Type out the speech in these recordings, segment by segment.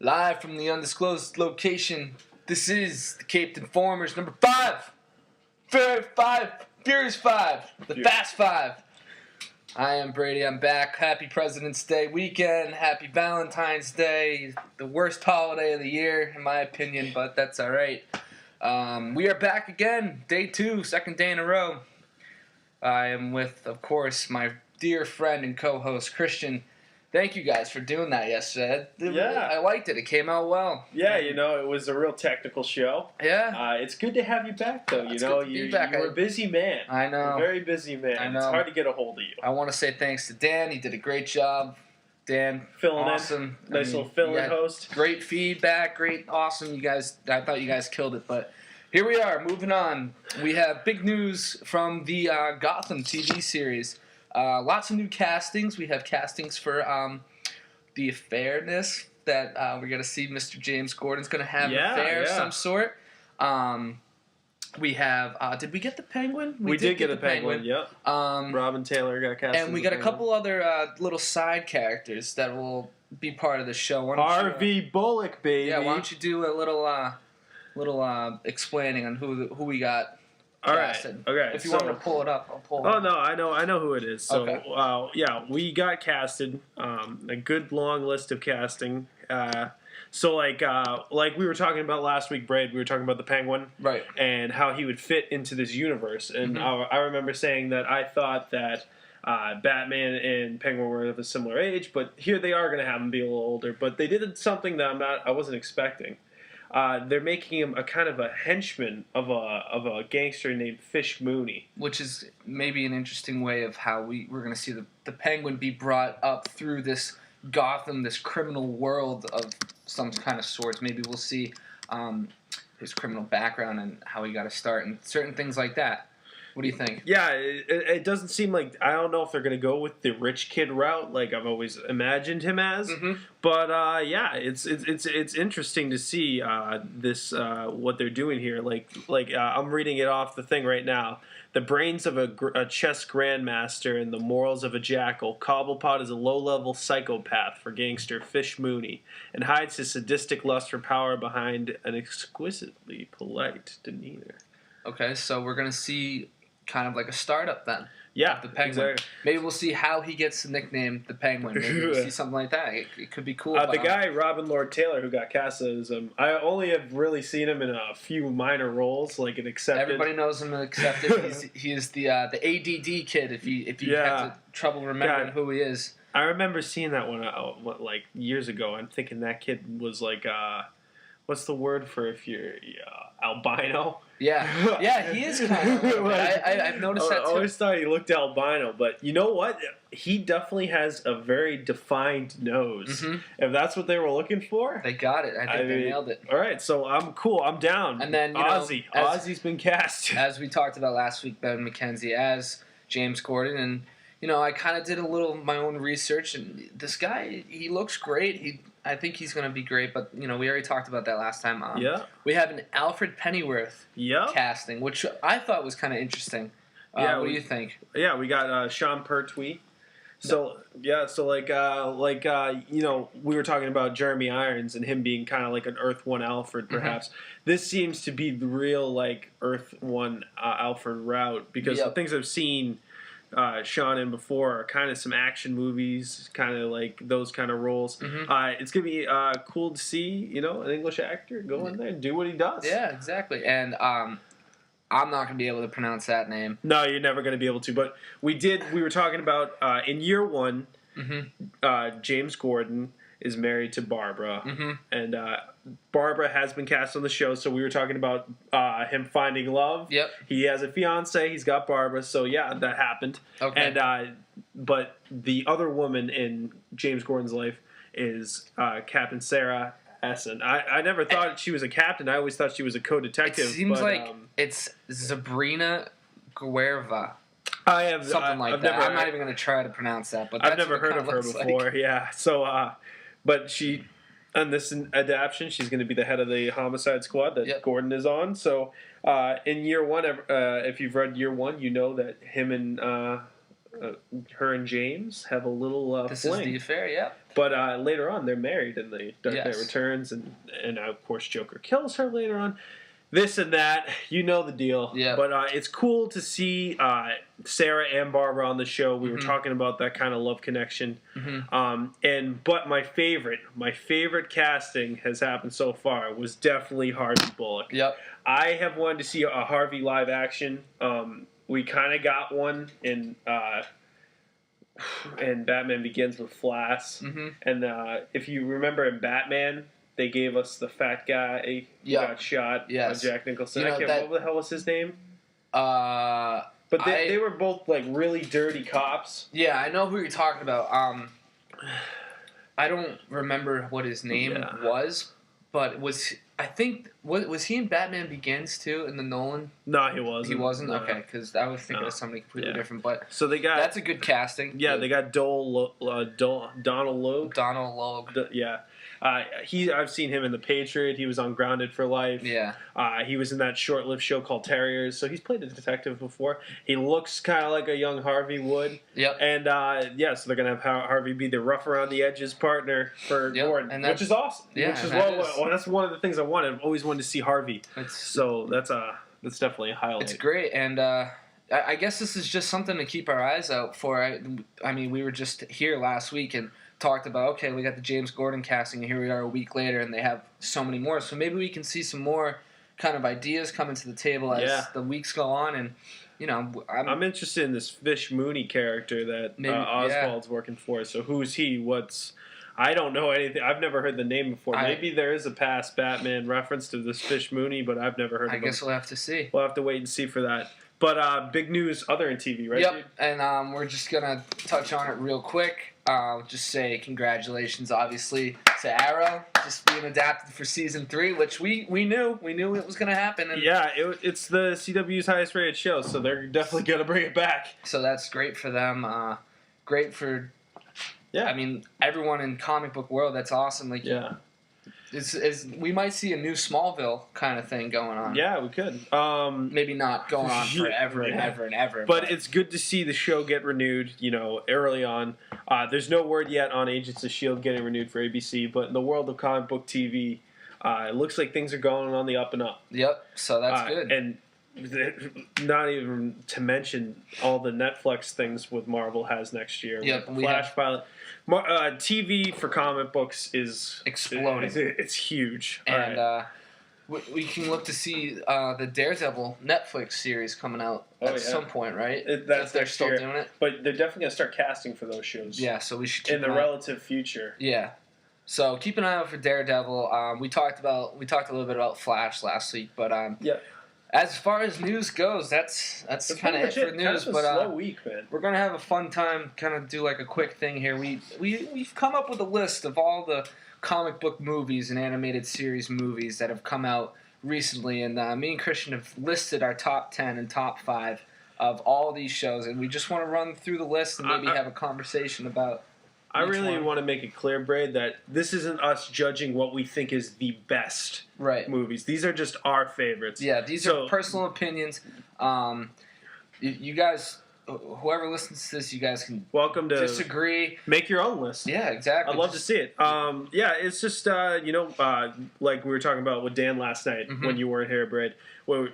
Live from the undisclosed location, this is the Caped Informers number 5. Furious 5. The Fast 5. I am Brady. I'm back. Happy President's Day weekend. Happy Valentine's Day. The worst holiday of the year, in my opinion, but that's all right. We are back again. Day 2, second day in a row. I am with, of course, my dear friend and co-host, Christian. Thank you guys for doing that yesterday. I liked it. It came out well. Yeah, it was a real technical show. Yeah. It's good to have you back, though. You're a busy man. I know. You're a very busy man. I know. It's hard to get a hold of you. I want to say thanks to Dan. He did a great job. Dan, filling awesome. in. Nice little fill-in host. Great feedback. Great, awesome. You guys, I thought you guys killed it, but here we are. Moving on. We have big news from the Gotham TV series. Lots of new castings. We have castings for the affairness that we're going to see Mr. James Gordon's going to have an affair of some sort. We have, did we get the Penguin? We did get a Penguin, yep. Robin Taylor got cast. And we got a couple other little side characters that will be part of the show. Harvey Bullock, baby. Yeah, why don't you do a little explaining on who we got. All right. Okay. If you want me to pull it up, I'll pull it up. Oh no, I know who it is. So okay. We got casted. A good long list of casting. So like we were talking about last week, Brad. We were talking about the Penguin, right? And how he would fit into this universe. And I remember saying that I thought that Batman and Penguin were of a similar age, but here they are going to have him be a little older. But they did something that I wasn't expecting. They're making him a kind of a henchman of a gangster named Fish Mooney. Which is maybe an interesting way of how we're going to see the Penguin be brought up through this Gotham, this criminal world of some kind of sorts. Maybe we'll see his criminal background and how he got to start and certain things like that. What do you think? Yeah, it doesn't seem like, I don't know if they're going to go with the rich kid route like I've always imagined him as. But it's interesting to see this what they're doing here. Like I'm reading it off the thing right now. The brains of a chess grandmaster and the morals of a jackal, Cobblepot is a low-level psychopath for gangster Fish Mooney and hides his sadistic lust for power behind an exquisitely polite demeanor. Okay, so we're going to see kind of like a startup then. Yeah, the Penguin. Exactly. Maybe we'll see how he gets the nickname the Penguin. Maybe we'll see something like that. It could be cool. The guy, Robin Lord Taylor, who got cast as I only have really seen him in a few minor roles, like in Accepted. Everybody knows him in Accepted. He is the ADD kid. If you have trouble remembering who he is. I remember seeing that one like years ago. I'm thinking that kid was like what's the word for if you're albino? Yeah, he is kind of. I've noticed that too. I always thought he looked albino, but you know what? He definitely has a very defined nose. If that's what they were looking for, they got it. I think they nailed it. All right, so I'm cool. I'm down. And then Ozzy's been cast, as we talked about last week. Ben McKenzie as James Gordon, and I kind of did my own research, and this guy, he looks great. I think he's going to be great, but, we already talked about that last time. We have an Alfred Pennyworth casting, which I thought was kind of interesting. What do you think? Yeah, we got Sean Pertwee. So, we were talking about Jeremy Irons and him being kind of like an Earth 1 Alfred, perhaps. This seems to be the real, Earth 1 Alfred route, because the things I've seen Sean in before are kind of some action movies, kind of like those kind of roles. It's going to be cool to see, an English actor go in there and do what he does. Yeah, exactly. And I'm not going to be able to pronounce that name. No, you're never going to be able to. But we were talking about in year 1, James Gordon is married to Barbara. And Barbara has been cast on the show, so we were talking about him finding love. Yep. He has a fiance. He's got Barbara, so yeah, that happened. Okay. And but the other woman in James Gordon's life is Captain Sarah Essen. I never thought she was a captain. I always thought she was a co-detective. It seems like it's Sabrina Guerva. I have something like that. I'm not even going to try to pronounce that, but I've never heard of her before. Like. Yeah. So, but she. On this adaptation, she's going to be the head of the homicide squad that Gordon is on. So, in year 1, if you've read year 1, you know that him and her and James have a little this fling. Is the affair, yeah. But later on, they're married in the Dark Knight Yes. Returns, and of course Joker kills her later on. This and that, you know the deal. Yeah. But it's cool to see Sarah and Barbara on the show. We were talking about that kind of love connection. But my favorite casting has happened so far was definitely Harvey Bullock. Yep. I have wanted to see a Harvey live action. We kind of got one in Batman Begins with Flash. And if you remember in Batman, they gave us the fat guy who got shot by Jack Nicholson. What the hell was his name? But they were both like really dirty cops. Yeah, I know who you're talking about. I don't remember what his name was, but was he in Batman Begins too in the Nolan? No, he wasn't. He wasn't. No. Okay, because I was thinking of somebody completely different. But so they got that's a good casting. Yeah, they got Donald Logue. Donald Logue. I've seen him in The Patriot. He was on Grounded for Life. Yeah. He was in that short-lived show called Terriers. So he's played a detective before. He looks kind of like a young Harvey would. Yep. And so they're gonna have Harvey be the rough around the edges partner for Gordon, which is awesome. Yeah, that's one of the things I wanted. I've always wanted to see Harvey. So that's definitely a highlight. It's great, and I guess this is just something to keep our eyes out for. I mean, we were just here last week and talked about, okay, we got the James Gordon casting, and here we are a week later, and they have so many more. So maybe we can see some more kind of ideas coming to the table as the weeks go on. And, you know, I'm interested in this Fish Mooney character that Oswald's working for. So who's he? I don't know anything. I've never heard the name before. Maybe there is a past Batman reference to this Fish Mooney, but I've never heard of him. I guess we'll have to see. We'll have to wait and see for that. But big news other in TV, right, Yep, dude? and we're just going to touch on it real quick. Just say congratulations, obviously, to Arrow just being adapted for Season 3, which we knew. We knew it was going to happen. And it's the CW's highest rated show, so they're definitely going to bring it back. So that's great for them. Great for, I mean, everyone in comic book world. That's awesome. Like, we might see a new Smallville kind of thing going on. Yeah, we could. Maybe not going on forever and ever and ever. But it's good to see the show get renewed, early on. There's no word yet on Agents of S.H.I.E.L.D. getting renewed for ABC, but in the world of comic book TV, it looks like things are going on the up and up. Yep, so that's good. And not even to mention all the Netflix things with Marvel has next year. Yep, Flash pilot. TV for comic books is exploding. It's huge. And we can look to see the Daredevil Netflix series coming out at some point, right? That's they're still doing it. But they're definitely going to start casting for those shows. Yeah, so we should keep in the relative future. Yeah. So keep an eye out for Daredevil. We talked a little bit about Flash last week, but as far as news goes, that's kind of it for news. But slow week, man. We're gonna have a fun time. Kind of do like a quick thing here. We've come up with a list of all the comic book movies and animated series movies that have come out recently, and me and Christian have listed our top 10 and top 5 of all these shows, and we just want to run through the list and maybe have a conversation about. I really want to make it clear, Braid, that this isn't us judging what we think is the best movies. These are just our favorites. Yeah, these are personal opinions. You guys, whoever listens to this, you guys can disagree. Make your own list. Yeah, exactly. I'd love to see it. It's just, like we were talking about with Dan last night when you weren't here, Braid.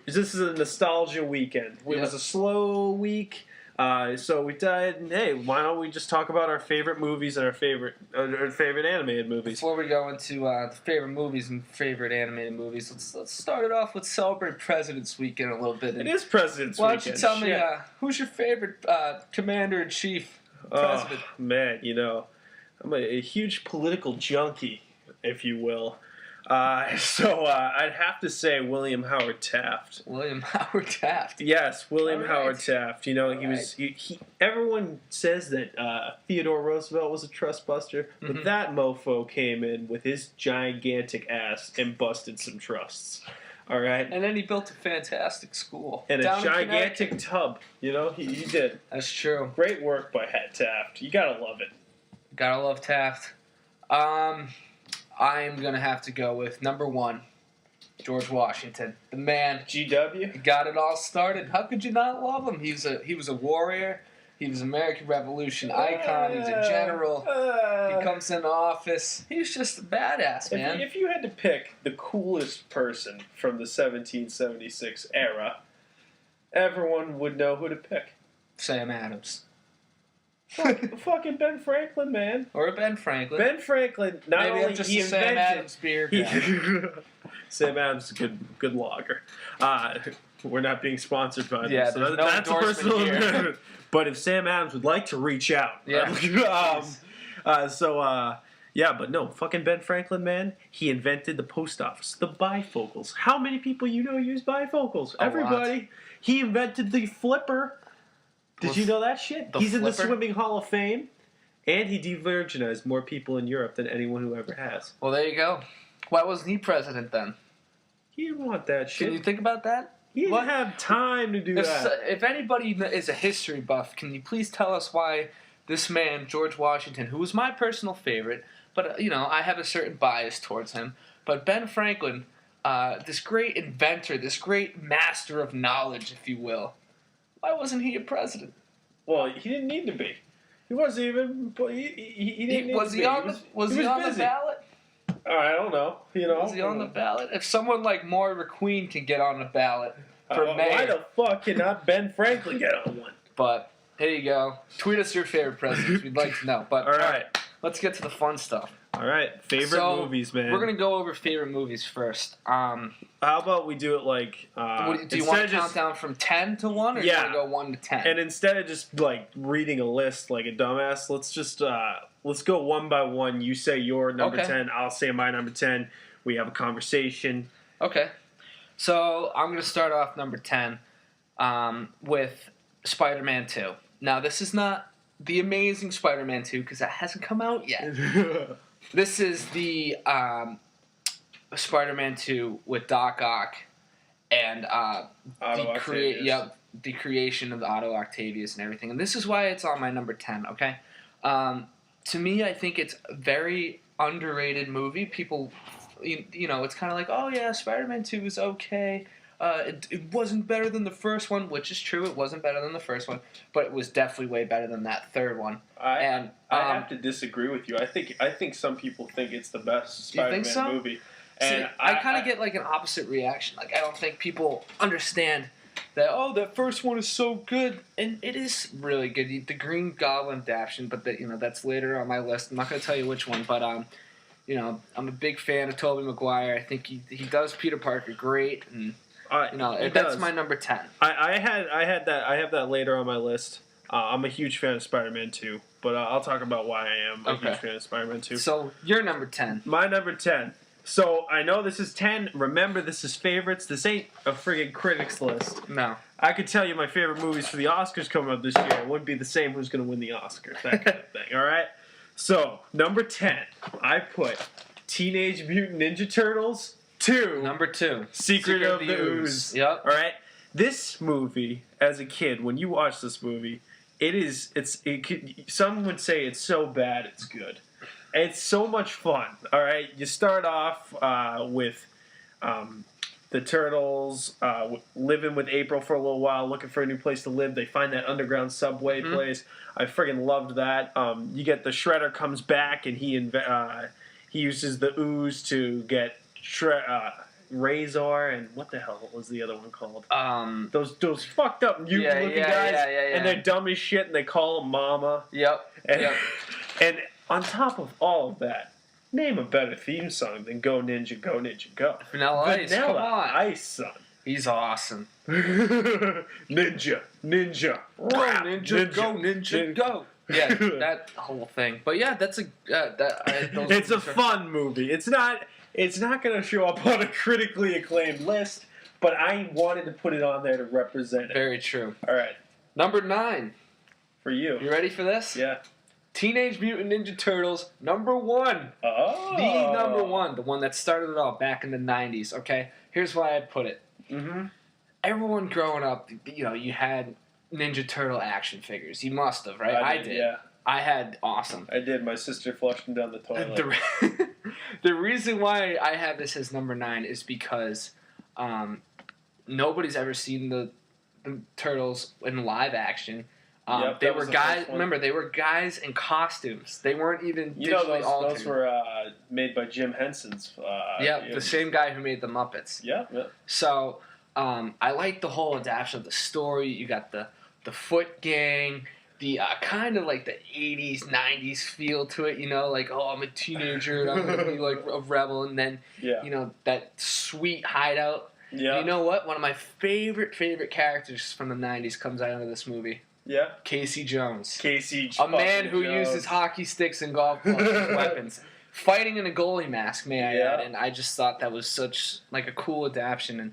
This is a nostalgia weekend. It was a slow week. So we decided, hey, why don't we just talk about our favorite movies and our favorite animated movies? Before we go into the favorite movies and favorite animated movies, let's start it off with celebrate President's Weekend a little bit. It is President's Weekend. Why don't you tell me who's your favorite Commander-in-Chief president? Oh, man, I'm a huge political junkie, if you will. So I'd have to say William Howard Taft. William Howard Taft. Yes, William Howard Taft. Everyone says that Theodore Roosevelt was a trust buster, but that mofo came in with his gigantic ass and busted some trusts. All right. And then he built a fantastic school. And a gigantic tub. He did. That's true. Great work by Taft. You gotta love it. Gotta love Taft. I'm going to have to go with number 1, George Washington. The man. GW? Got it all started. How could you not love him? He was a warrior. He was an American Revolution icon. He was a general. He comes into office. He's just a badass, man. If you had to pick the coolest person from the 1776 era, everyone would know who to pick. Sam Adams. Fucking Ben Franklin, man. Or Ben Franklin. Ben Franklin, not Maybe only I'm just he a Sam invented... Adams beer guy. Sam Adams is a good lager. We're not being sponsored by them. Yeah, so there's no that's a endorsement personal here. But if Sam Adams would like to reach out. Yeah. Yeah, but no, fucking Ben Franklin, man, he invented the post office, the bifocals. How many people you know use bifocals? Everybody. Lot. He invented the flipper. Did you know that shit? He's in the flipper? Swimming Hall of Fame, and he de-virginized more people in Europe than anyone who ever has. Well, there you go. Why wasn't he president then? He didn't want that shit. Can you think about that? He didn't have time to do that. If anybody is a history buff, can you please tell us why this man, George Washington, who was my personal favorite, but, I have a certain bias towards him, but Ben Franklin, this great inventor, this great master of knowledge, if you will, why wasn't he a president? Well, he didn't need to be. He wasn't even. He didn't need was to he be. on the ballot? I don't know. Was he on the ballot? If someone like Moira Queen can get on the ballot for mayor, why the fuck cannot Ben Franklin get on one? But here you go. Tweet us your favorite presidents. We'd like to know. But all right, let's get to the fun stuff. All right, favorite movies, man. We're gonna go over favorite movies first. How about we do it like? Do you want to count down from 10 to 1, or do you want to go 1 to 10? And instead of just like reading a list like a dumbass, let's just let's go one by one. You say your number 10, I'll say my number 10. We have a conversation. Okay. So I'm gonna start off number 10 with Spider-Man 2. Now this is not the Amazing Spider-Man 2 because that hasn't come out yet. This is the Spider-Man 2 with Doc Ock and the creation of Otto Octavius and everything. And this is why it's on my number 10, okay? To me, I think it's a very underrated movie. People, it's kind of like, oh yeah, Spider-Man 2 is okay. It wasn't better than the first one, which is true. It wasn't better than the first one, but it was definitely way better than that third one. I have to disagree with you. I think some people think it's the best Spider-Man movie. And see, I kind of get like an opposite reaction. Like I don't think people understand that. Oh, that first one is so good, and it is really good. The Green Goblin adaptation, but that's later on my list. I'm not going to tell you which one, but I'm a big fan of Tobey Maguire. I think he does Peter Parker great, and that's my number 10. I have that later on my list. I'm a huge fan of Spider-Man 2, but I'll talk about why I am a huge fan of Spider-Man 2. So your number 10. My number 10. So I know this is 10. Remember, this is favorites. This ain't a friggin' critics list. No. I could tell you my favorite movies for the Oscars coming up this year. It wouldn't be the same who's going to win the Oscars, that kind of thing. All right. So number 10, I put Teenage Mutant Ninja Turtles 2. Number 2, Secret of the Ooze. Yep. All right. This movie, as a kid, when you watch this movie, some would say it's so bad it's good. It's so much fun. All right. You start off with the Turtles living with April for a little while, looking for a new place to live. They find that underground subway place. I friggin' loved that. You get the Shredder comes back and he uses the ooze to get Razor and what the hell was the other one called? Those fucked up mutant looking guys, and they're dumb as shit, and they call them Mama. Yep. And on top of all of that, name a better theme song than Go Ninja, Go Ninja, Go. Vanilla Ice, come on. Ice, son. He's awesome. Ninja. Go Ninja, Go Ninja, Go. Yeah, that whole thing. But yeah, that's it's a fun movie. It's not going to show up on a critically acclaimed list, but I wanted to put it on there to represent it. Very true. All right. Number 9. For you. You ready for this? Yeah. Teenage Mutant Ninja Turtles, number 1. Oh. The number 1. The one that started it all back in the 90s, okay? Here's why I put it. Mm-hmm. Everyone growing up, you had Ninja Turtle action figures. You must have, right? I did. Yeah. I had awesome. I did. My sister flushed them down the toilet. The reason why I have this as number 9 is because nobody's ever seen the Turtles in live action. They were guys. Remember, they were guys in costumes. They weren't even digitally altered. Those were made by Jim Henson's. The same guy who made the Muppets. Yeah. So I like the whole adaptation of the story. You got the Foot Gang, the kind of like the 80s, 90s feel to it. You know, like, oh, I'm a teenager and I'm gonna be like a rebel, and then you know, that sweet hideout. Yeah. You know what? One of my favorite characters from the 90s comes out of this movie. Yeah. Casey Jones. A man who uses hockey sticks and golf clubs as weapons. Fighting in a goalie mask, may I add. And I just thought that was such like a cool adaptation. And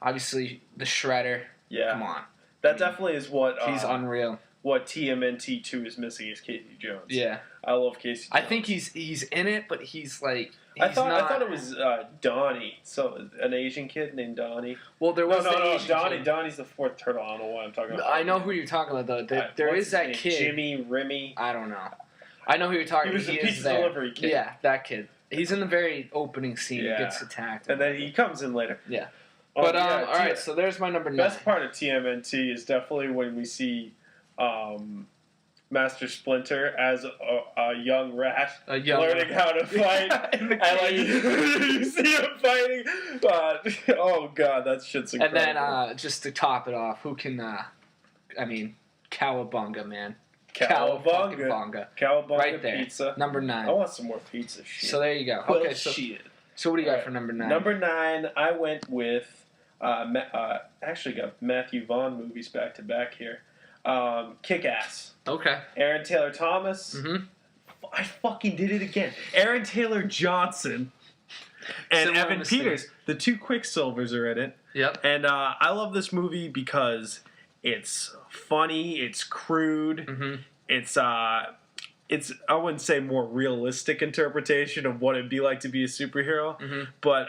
obviously the Shredder. Yeah. Come on. That definitely is what... he's unreal. What TMNT 2 is missing is Casey Jones. Yeah. I love Casey Jones. I think he's in it, but he's like... I thought it was Donnie, so an Asian kid named Donnie. Well, there was Donnie. Donnie's the fourth turtle. I don't know what I'm talking about. I know who you're talking about though. There is that kid, Jimmy Remy. I don't know. I know who you're talking about. He was the pizza delivery kid. Yeah, that kid. He's in the very opening scene. Yeah. He gets attacked, and then he comes in later. Yeah. But all right. So there's my number 9. Best part of TMNT is definitely when we see. Master Splinter as a young rat learning how to fight. And like, you see him fighting. Oh, God, that shit's incredible. And then, just to top it off, who can, Cowabunga, man. Cowabunga. Cowabunga right there. Pizza. Number 9. I want some more pizza shit. So there you go. Well, okay, so what do you got for number 9? Number 9, I went with, actually got Matthew Vaughn movies back to back here. Kick-Ass. Okay. Aaron Taylor Thomas. Mm-hmm. I fucking did it again. Aaron Taylor Johnson and Evan Peters. The 2 Quicksilvers are in it. Yep. And I love this movie because it's funny, it's crude, it's I wouldn't say more realistic interpretation of what it'd be like to be a superhero, but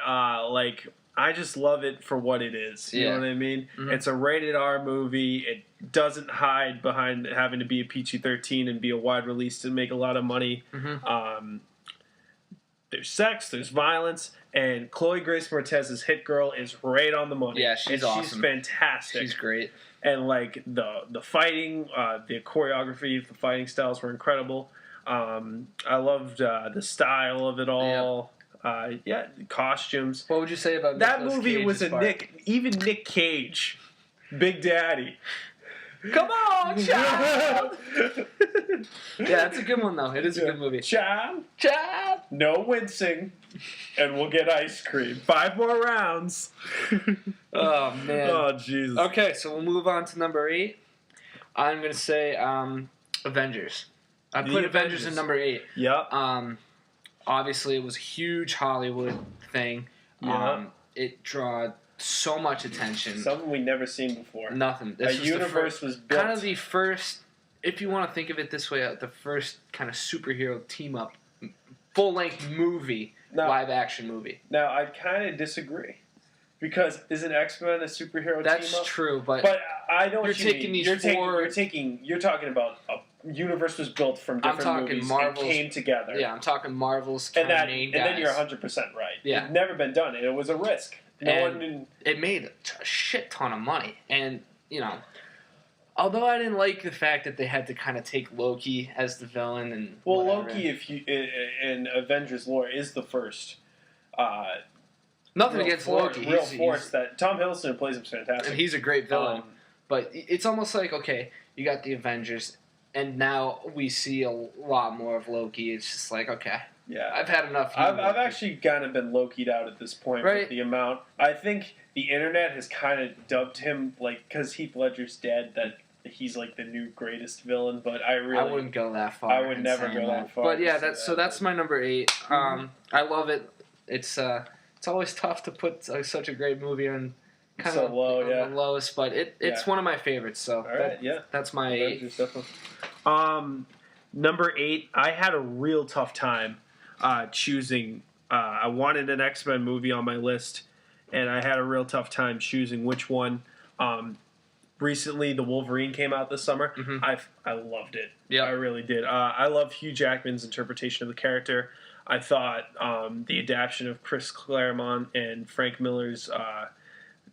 I just love it for what it is. You know what I mean? Mm-hmm. It's a rated R movie. It doesn't hide behind having to be a PG-13 and be a wide release to make a lot of money. There's sex, there's violence, and Chloe Grace Moretz's Hit Girl is right on the money. Yeah, she's awesome. She's fantastic. She's great. And like the fighting, the choreography, the fighting styles were incredible. I loved the style of it all. Costumes. What would you say about that Nicolas movie? Cage's Was a part? Nick Cage, Big Daddy. Come on, child. That's a good one though. It is a good movie. Child, no wincing, and we'll get ice cream. 5 more rounds. Oh man. Oh Jesus. Okay, so we'll move on to number 8. I'm gonna say Avengers. I put Avengers in number 8. Yep. Obviously, it was a huge Hollywood thing. Yeah. It drew so much attention. Something we'd never seen before. Nothing. A universe was built. Kind of the first, if you want to think of it this way, the first kind of superhero team-up, full-length movie, live-action movie. Now, I kind of disagree. Because isn't X-Men a superhero team-up? That's true, but I know what you mean. You're talking about a universe was built from different movies and came together. Yeah, I'm talking Marvel's kind of main guys. And then you're 100% right. Yeah. It's never been done, and it was a risk. It made a shit ton of money. And, you know, although I didn't like the fact that they had to kind of take Loki as the villain. And Loki, in Avengers lore, is the first... Nothing against Loki. He's that Tom Hiddleston plays him fantastic. And he's a great villain. But it's almost like, okay, you got the Avengers... And now we see a lot more of Loki. It's just like, okay, I've had enough. I've actually kind of been Loki'd out at this point with the amount. I think the internet has kind of dubbed him, like, because Heath Ledger's dead, that he's like the new greatest villain. But I wouldn't go that far. I would never go that far. But yeah, that's my number 8. I love it. It's always tough to put such a great movie on. Kind of low, the lowest, but it's one of my favorites. So that's my 8. Number 8, I had a real tough time choosing. I wanted an X-Men movie on my list, and I had a real tough time choosing which one. Recently, the Wolverine came out this summer. I loved it. Yeah, I really did. I love Hugh Jackman's interpretation of the character. I thought the adaptation of Chris Claremont and Frank Miller's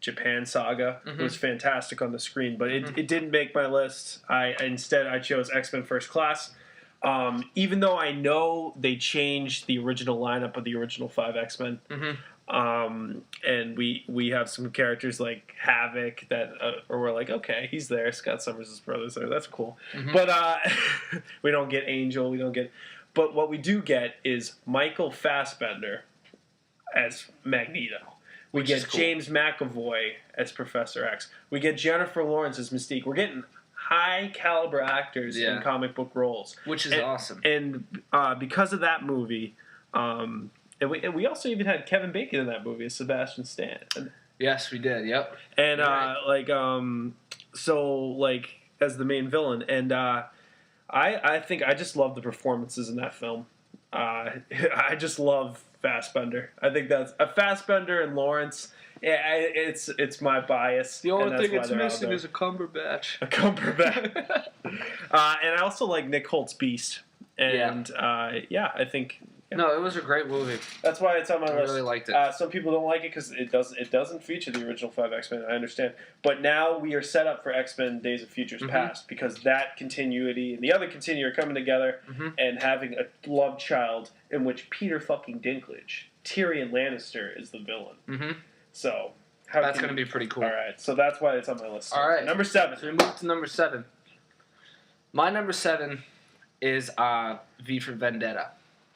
Japan Saga was fantastic on the screen, but it didn't make my list. Instead I chose X-Men First Class. Even though I know they changed the original lineup of the original 5 X-Men. And we have some characters like Havoc that or we're like, okay, he's there. Scott Summers' brother's there. That's cool. But we don't get Angel. We don't get. But what we do get is Michael Fassbender as Magneto. We get cool. James McAvoy as Professor X. We get Jennifer Lawrence as Mystique. We're getting high caliber actors in comic book roles, which is awesome. And because of that movie, and we also even had Kevin Bacon in that movie as Sebastian Stan. Yes, we did. Yep. And as the main villain, and I think I just love the performances in that film. I just love Fassbender. I think that's a Fassbender and Lawrence. Yeah, it's my bias. The only thing it's missing is a Cumberbatch. A Cumberbatch. And I also like Nick Holt's Beast. And I think. Yeah. No, it was a great movie. That's why it's on my list. I really liked it. Some people don't like it because it doesn't feature the original 5 X-Men. I understand, but now we are set up for X-Men: Days of Futures Past because that continuity and the other continuity are coming together and having a love child in which Peter fucking Dinklage, Tyrion Lannister, is the villain. So that's going to be pretty cool. All right, so that's why it's on my list. All right, number 7. So we move to number 7. My number 7 is V for Vendetta.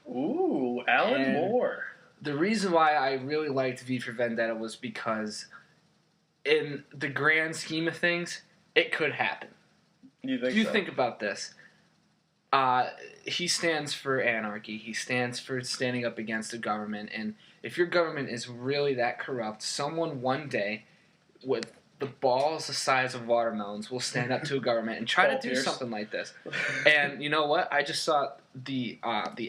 Ooh, Alan Moore. The reason why I really liked V for Vendetta was because in the grand scheme of things, it could happen. You think If you think about this, he stands for anarchy. He stands for standing up against the government. And if your government is really that corrupt, someone one day with the balls the size of watermelons will stand up to a government and try to do something like this. And you know what? I just saw the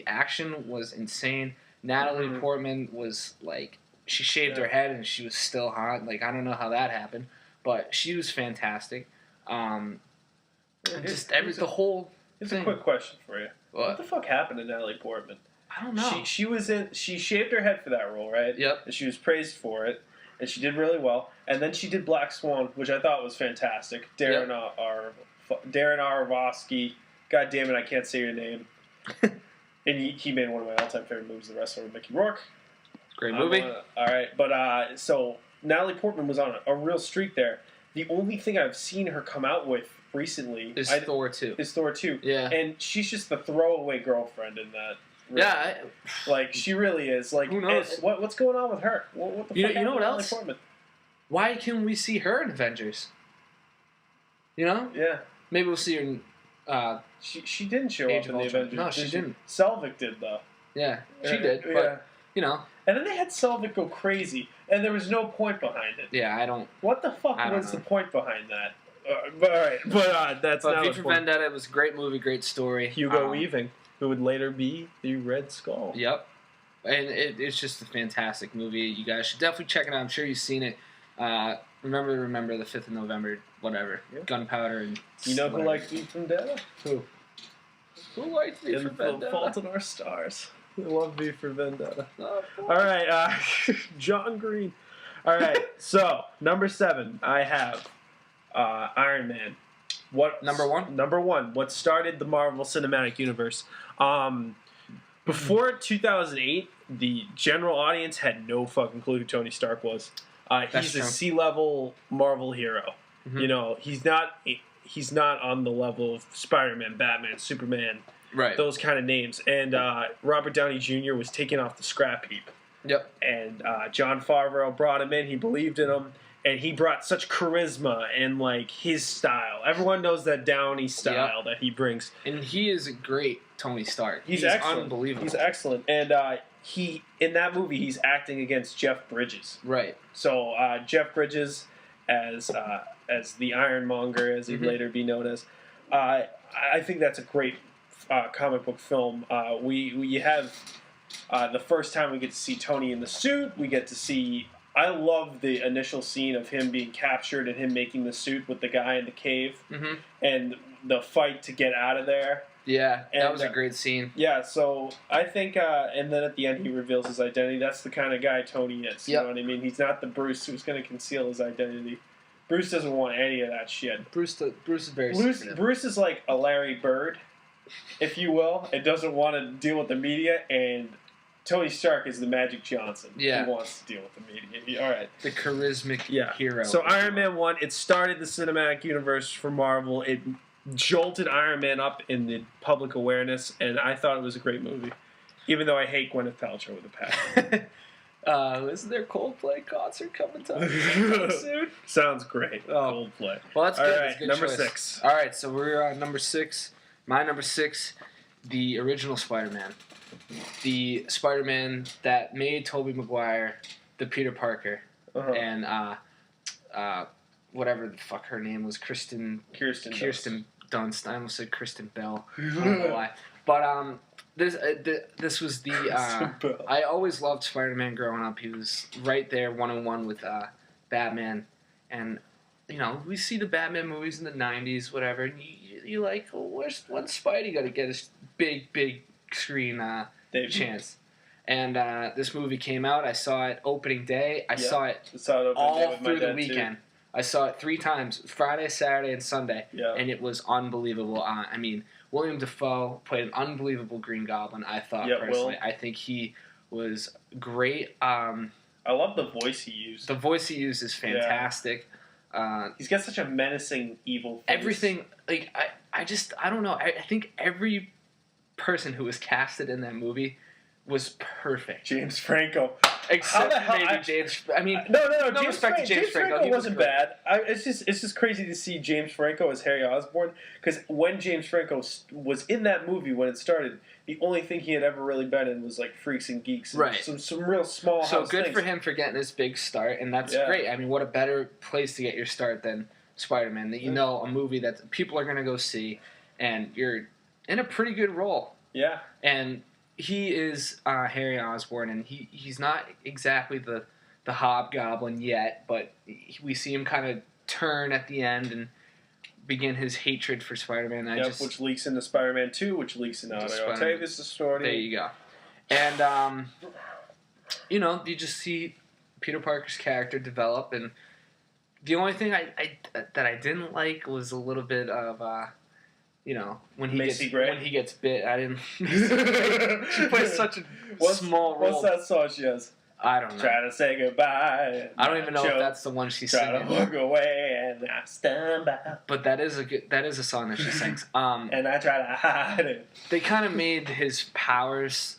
action was insane. Natalie Portman was like, she shaved her head and she was still hot. Like, I don't know how that happened, but she was fantastic. The whole Here's thing. a quick question for you. What the fuck happened to Natalie Portman? I don't know. She shaved her head for that role, right? Yep. And she was praised for it. And she did really well. And then she did Black Swan, which I thought was fantastic. Darren Aronofsky. God damn it, I can't say your name. And he made one of my all-time favorite movies, The Wrestler with Mickey Rourke. Great movie. All right, but so Natalie Portman was on a real streak there. The only thing I've seen her come out with recently is Thor 2. Is Thor 2. Yeah. And she's just the throwaway girlfriend in that. Really. Yeah. Like, she really is. Like, who knows? What's going on with her? What the fuck you know what else? Portman? Why can we see her in Avengers? You know? Yeah. Maybe we'll see her in... She didn't show Age up in of the Ultron. Avengers. No, she didn't. Selvig did, though. Yeah, she did. But, you know. And then they had Selvig go crazy, and there was no point behind it. Yeah, I don't... What the fuck was the point behind that? But, all right. But that's not V for Vendetta was a great movie, great story. Hugo Weaving, who would later be the Red Skull. Yep. And it's just a fantastic movie. You guys should definitely check it out. I'm sure you've seen it. Remember the 5th of November, whatever. Yep. Gunpowder and... You know who liked V for Vendetta? Who liked V for Vendetta? Fault in Our Stars. I love V for Vendetta. All right, John Green. All right, so number 7, I have Iron Man. Number 1? Number 1. What started the Marvel Cinematic Universe? Before 2008, the general audience had no fucking clue who Tony Stark was. He's a C-level Marvel hero. You know, he's not on the level of Spider-Man, Batman, Superman, right? Those kind of names. And Robert Downey Jr. was taken off the scrap heap. Yep. And Jon Favreau brought him in. He believed in him. And he brought such charisma and, like, his style. Everyone knows that Downey style that he brings. And he is a great Tony Stark. He's excellent. Unbelievable. He's excellent. And in that movie, he's acting against Jeff Bridges. Right. So Jeff Bridges as the Ironmonger, as he'd later be known as. I think that's a great comic book film. We have the first time we get to see Tony in the suit. We get to see... I love the initial scene of him being captured and him making the suit with the guy in the cave. And the fight to get out of there. Yeah, that was a great scene. Yeah, so I think, and then at the end he reveals his identity. That's the kind of guy Tony is. You know what I mean? He's not the Bruce who's going to conceal his identity. Bruce doesn't want any of that shit. Bruce is very secretive. Bruce is like a Larry Bird, if you will. It doesn't want to deal with the media, and Tony Stark is the Magic Johnson. Yeah. He wants to deal with the media. All right. The charismatic hero. So Iron Man 1, it started the cinematic universe for Marvel. It jolted Iron Man up in the public awareness, and I thought it was a great movie. Even though I hate Gwyneth Paltrow with a passion. Isn't there Coldplay concert coming soon? Sounds great. Coldplay. Well, that's good. All right, that's good number choice. 6. All right, so we're on number 6. My number 6, the original Spider-Man. The Spider-Man that made Tobey Maguire the Peter Parker. And whatever the fuck her name was, Kirsten Dunst. I almost said Kristen Bell. I don't know why. But this was the I always loved Spider-Man growing up. He was right there, 1-on-1 with Batman, and you know we see the Batman movies in the '90s, whatever. And you like, well, when's Spidey got to get his big screen chance? And this movie came out. I saw it opening day. I saw it all through the weekend. Too. I saw it 3 times: Friday, Saturday, and Sunday. Yeah. And it was unbelievable. I mean, William Dafoe played an unbelievable Green Goblin. I thought personally, I think he was great. I love the voice he used. The voice he used is fantastic. He's got such a menacing, evil face. Everything, like I don't know. I think every person who was casted in that movie was perfect. James Franco. Except maybe James. I mean, no. James Franco wasn't bad. It's just crazy to see James Franco as Harry Osborn, because when James Franco was in that movie when it started, the only thing he had ever really been in was like Freaks and Geeks, and some real small. So good things. For him for getting this big start, and that's great. I mean, what a better place to get your start than Spider-Man? That a movie that people are going to go see, and you're in a pretty good role. Yeah, and. He is Harry Osborn, and he's not exactly the Hobgoblin yet, but we see him kind of turn at the end and begin his hatred for Spider-Man. Which leaks into Spider-Man 2, which leaks into Octavius' story. There you go. And, you just see Peter Parker's character develop, and the only thing that I didn't like was a little bit of... when he gets bit, I didn't. She plays such a small role. What's that song she has? I don't know. Try to say goodbye. I don't even know if that's the one she's singing. Try to walk away and I stand by. But that is a song that she sings. And I try to hide it. They kind of made his powers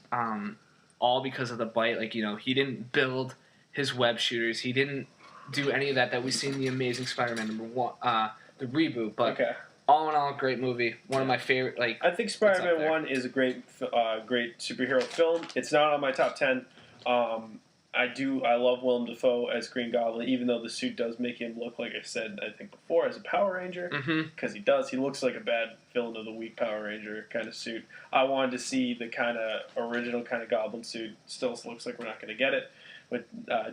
all because of the bite. Like he didn't build his web shooters. He didn't do any of that we see in the Amazing Spider-Man #1, the reboot. But. Okay. All in all, great movie. One of my favorite. I think Spider-Man 1 is a great superhero film. It's not on my top 10. I love Willem Dafoe as Green Goblin, even though the suit does make him look, like I said, I think before, as a Power Ranger. Because he does. He looks like a bad villain of the week Power Ranger kind of suit. I wanted to see the kind of original kind of Goblin suit. Still looks like we're not going to get it with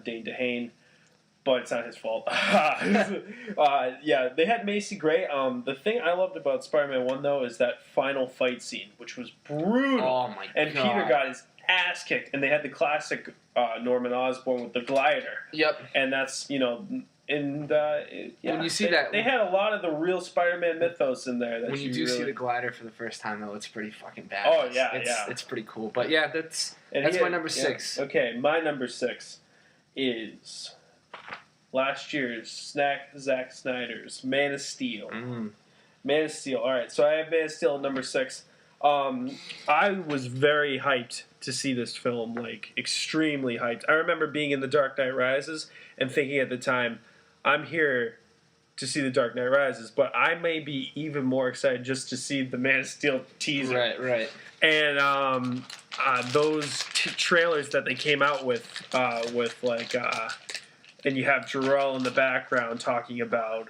Dane DeHaan. But it's not his fault. They had Macy Gray. The thing I loved about Spider-Man 1, though, is that final fight scene, which was brutal. Oh, my God. And Peter got his ass kicked. And they had the classic Norman Osborn with the glider. Yep. And that's, when you see that... They had a lot of the real Spider-Man mythos in there. When you see the glider for the first time, though, it's pretty fucking bad. Oh, yeah, It's pretty cool. But, yeah, that's my number 6. Okay, my number 6 is... last year's Zack Snyder's Man of Steel. Man of Steel. All right, so I have Man of Steel at number 6. I was very hyped to see this film, extremely hyped. I remember being in The Dark Knight Rises and thinking at the time, I'm here to see The Dark Knight Rises, but I may be even more excited just to see the Man of Steel teaser. Right. And those trailers that they came out with and you have Jor-El in the background talking about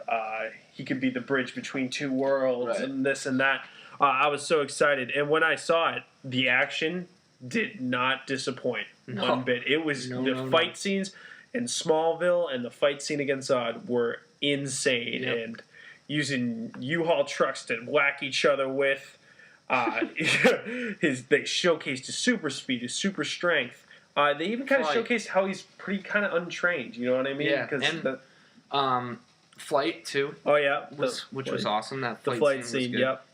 he could be the bridge between two worlds and this and that. I was so excited. And when I saw it, the action did not disappoint one bit. It was the fight scenes in Smallville and the fight scene against Zod were insane. And using U-Haul trucks to whack each other with. They showcased his super speed, his super strength. They even kind of showcased how he's pretty kind of untrained. You know what I mean? Yeah, and flight too. Oh yeah, which was awesome. That the flight scene. Yep.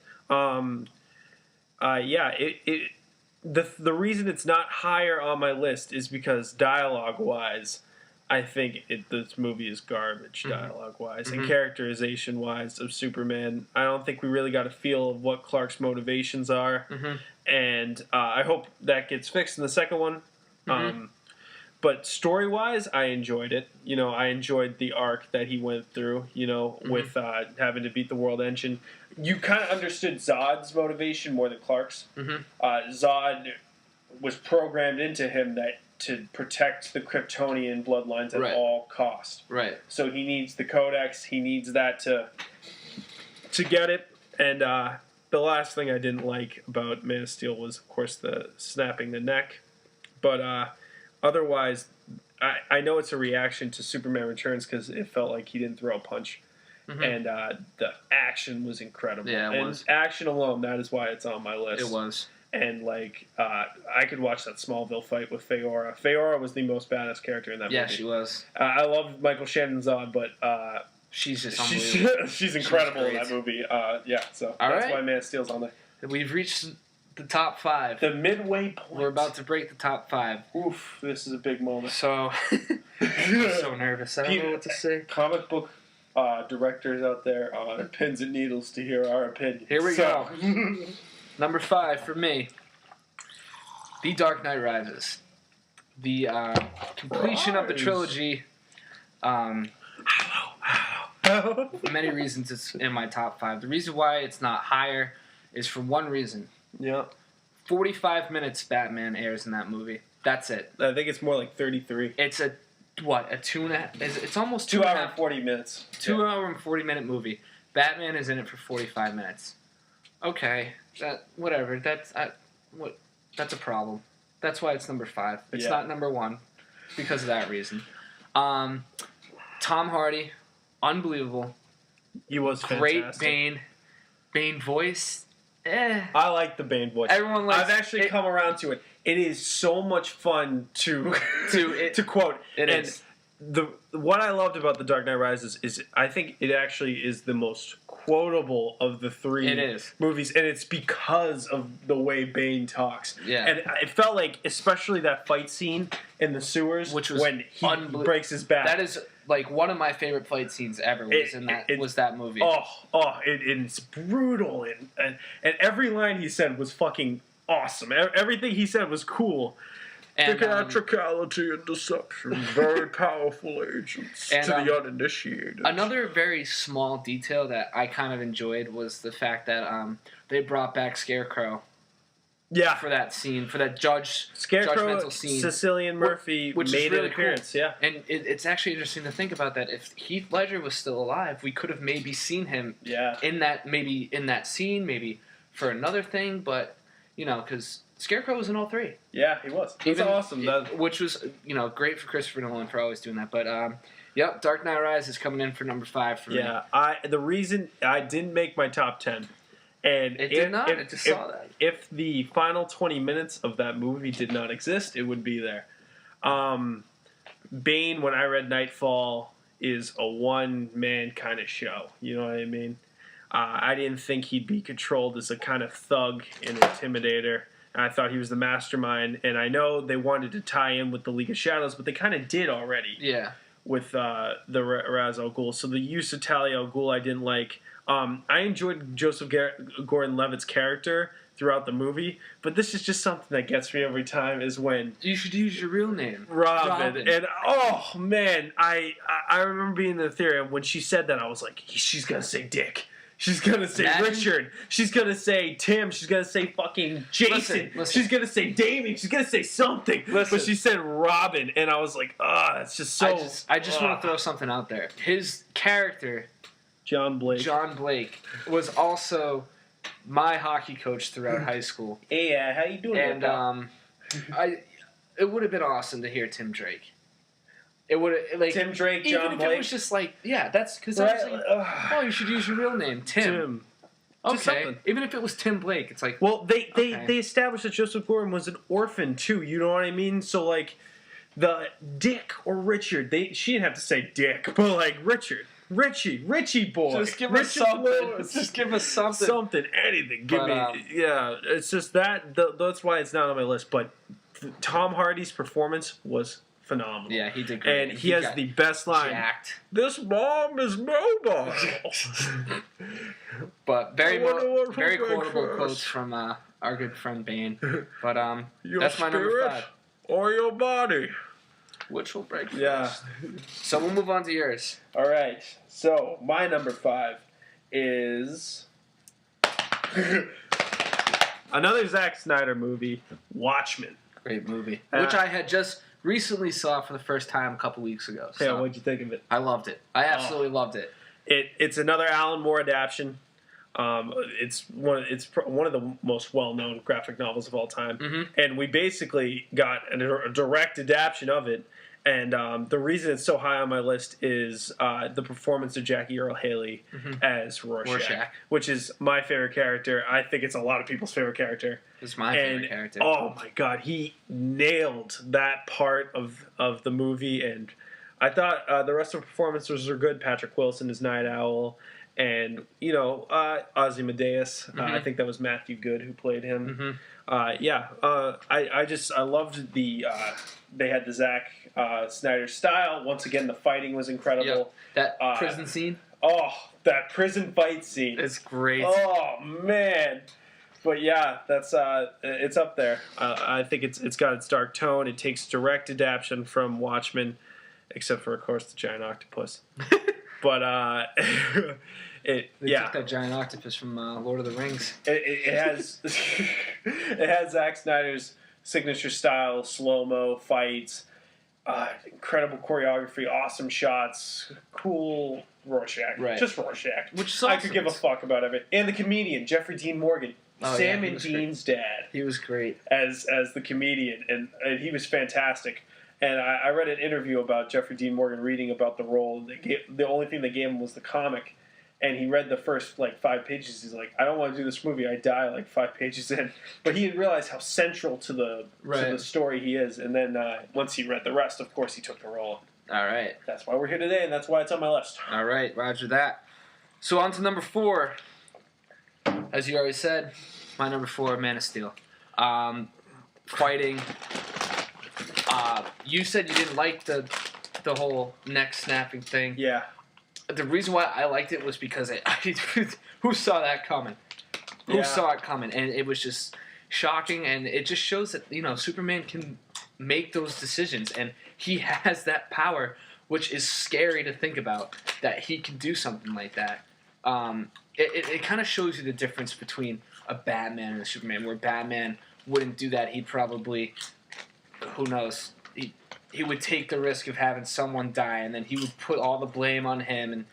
The reason it's not higher on my list is because dialogue wise, I think this movie is garbage dialogue wise and characterization wise of Superman. I don't think we really got a feel of what Clark's motivations are, and I hope that gets fixed in the second one. But story wise, I enjoyed it. You know, I enjoyed the arc that he went through. You know, with having to beat the World Engine. You kind of understood Zod's motivation more than Clark's. Zod was programmed into him to protect the Kryptonian bloodlines at all cost. Right. So he needs the Codex. He needs that to get it. And the last thing I didn't like about Man of Steel was, of course, the snapping the neck. But otherwise, I know it's a reaction to Superman Returns because it felt like he didn't throw a punch. And the action was incredible. Yeah, it was. Action alone, that is why it's on my list. It was. And, like, I could watch that Smallville fight with Feora. Feora was the most badass character in that movie. Yeah, she was. I love Michael Shannon's Zod, but she's just unbelievable. She's incredible in that movie. So that's why Man of Steel's on there. We've reached the top 5. The midway point. We're about to break the top 5. Oof, this is a big moment. So, I'm so nervous. I don't know what to say. Comic book directors out there on pins and needles to hear our opinion. Here we go. Number 5 for me. The Dark Knight Rises. The completion of the trilogy. For many reasons it's in my top 5. The reason why it's not higher is for one reason. Yeah. 45 minutes Batman airs in that movie. That's it. I think it's more like 33. It's a 2.5. It's almost 2 hour and 40 minutes. 2 hour and 40 minute movie. Batman is in it for 45 minutes. Okay, whatever. That's a problem. That's why it's number 5. It's not number 1 because of that reason. Tom Hardy, unbelievable. He was fantastic. Great Bane. Bane voice. I like the Bane voice. Everyone likes. I've actually come around to it. It is so much fun to quote. It is. What I loved about The Dark Knight Rises is I think it actually is the most quotable of the 3 movies, and it's because of the way Bane talks. Yeah. And it felt like, especially that fight scene in the sewers, which was when he breaks his back. That is like one of my favorite fight scenes ever. Was that movie? It's brutal, and every line he said was fucking awesome. Everything he said was cool. And, theatricality and deception, very powerful agents to the uninitiated. Another very small detail that I kind of enjoyed was the fact that they brought back Scarecrow. Yeah. For that scene, for that judgmental scene. Cillian Murphy which made is really an appearance, cool. yeah. And it's actually interesting to think about that. If Heath Ledger was still alive, we could have maybe seen him in that scene, maybe for another thing, but, because Scarecrow was in all 3. Yeah, he was. It was awesome. Which was, great for Christopher Nolan for always doing that. But, Dark Knight Rises is coming in for number 5 for me. Yeah, the reason I didn't make my top 10, and it did not. I just saw that. If the final 20 minutes of that movie did not exist, it would be there. Bane, when I read Nightfall, is a one-man kind of show. You know what I mean? I didn't think he'd be controlled as a kind of thug and intimidator. I thought he was the mastermind, and I know they wanted to tie in with the League of Shadows, but they kind of did already. Yeah. With the Ra's al Ghul. So the use of Talia al Ghul I didn't like. I enjoyed Joseph Gordon-Levitt's character throughout the movie, but this is just something that gets me every time is when... You should use your real name. Robin. And, oh, man, I remember being in the theater, and when she said that, I was like, she's going to say Dick. She's going to say Richard. She's going to say Tim. She's going to say fucking Jason. Listen. She's going to say Damien. She's going to say something. But she said Robin, and I was like, that's just so... I just want to throw something out there. His character, John Blake, was also my hockey coach throughout high school. Hey, how you doing? And it would have been awesome to hear Tim Drake. It would have Tim Drake, John Blake. Even if it was just that's because I was like, you should use your real name, Tim. Just Okay. something. Even if it was Tim Blake, it's like... Well, they established that Joseph Gordon was an orphan, too. You know what I mean? So, like, the Dick or Richard, she didn't have to say Dick, but, like, Richie boy. Just give us something. Just give us something. Something, anything. Give me... Yeah, it's just that's why it's not on my list. But Tom Hardy's performance was phenomenal. Yeah, he did great. And he has the best line. Jacked. This bomb is mobile. But very quotable quotes from our good friend Bane. But that's my number 5. Or your body. Which will break first. Yeah. So we'll move on to yours. All right. So my number 5 is another Zack Snyder movie, Watchmen. Great movie. Which I had just recently saw for the first time a couple weeks ago. So Yeah, what'd you think of it? I loved it. I absolutely loved it. It's another Alan Moore adaptation. It's one of the most well-known graphic novels of all time, and we basically got a direct adaptation of it. And the reason it's so high on my list is the performance of Jackie Earle Haley as Rorschach, which is my favorite character. I think it's a lot of people's favorite character. It's my favorite character. Oh my god, he nailed that part of the movie, and I thought the rest of the performances were good. Patrick Wilson as Night Owl. And, Ozymandias, I think that was Matthew Good who played him. I loved they had the Zack Snyder style. Once again, the fighting was incredible. Yep. That prison scene. Oh, that prison fight scene. It's great. Oh, man. But yeah, that's it's up there. I think it's got its dark tone. It takes direct adaptation from Watchmen, except for, of course, the giant octopus. But They took that giant octopus from Lord of the Rings. It has it has Zack Snyder's signature style, slow-mo fights, incredible choreography, awesome shots, cool Rorschach, just Rorschach. Which I could give a fuck about everything. And the comedian Jeffrey Dean Morgan, Sam and Dean's dad. He was great as the comedian, and he was fantastic. And I read an interview about Jeffrey Dean Morgan reading about the role. The only thing they gave him was the comic, and he read the first 5 pages. He's like, I don't want to do this movie. I die 5 pages in. But he didn't realize how central to the story he is. And then once he read the rest, of course, he took the role. All right. That's why we're here today, and that's why it's on my list. All right, roger that. So on to number 4. As you already said, my number 4, Man of Steel. Fighting. You said you didn't like the whole neck snapping thing. Yeah. The reason why I liked it was because who saw that coming? Who saw it coming? And it was just shocking, and it just shows that Superman can make those decisions, and he has that power, which is scary to think about, that he can do something like that. It kind of shows you the difference between a Batman and a Superman, where Batman wouldn't do that. He'd probably, who knows, he would take the risk of having someone die, and then he would put all the blame on him, and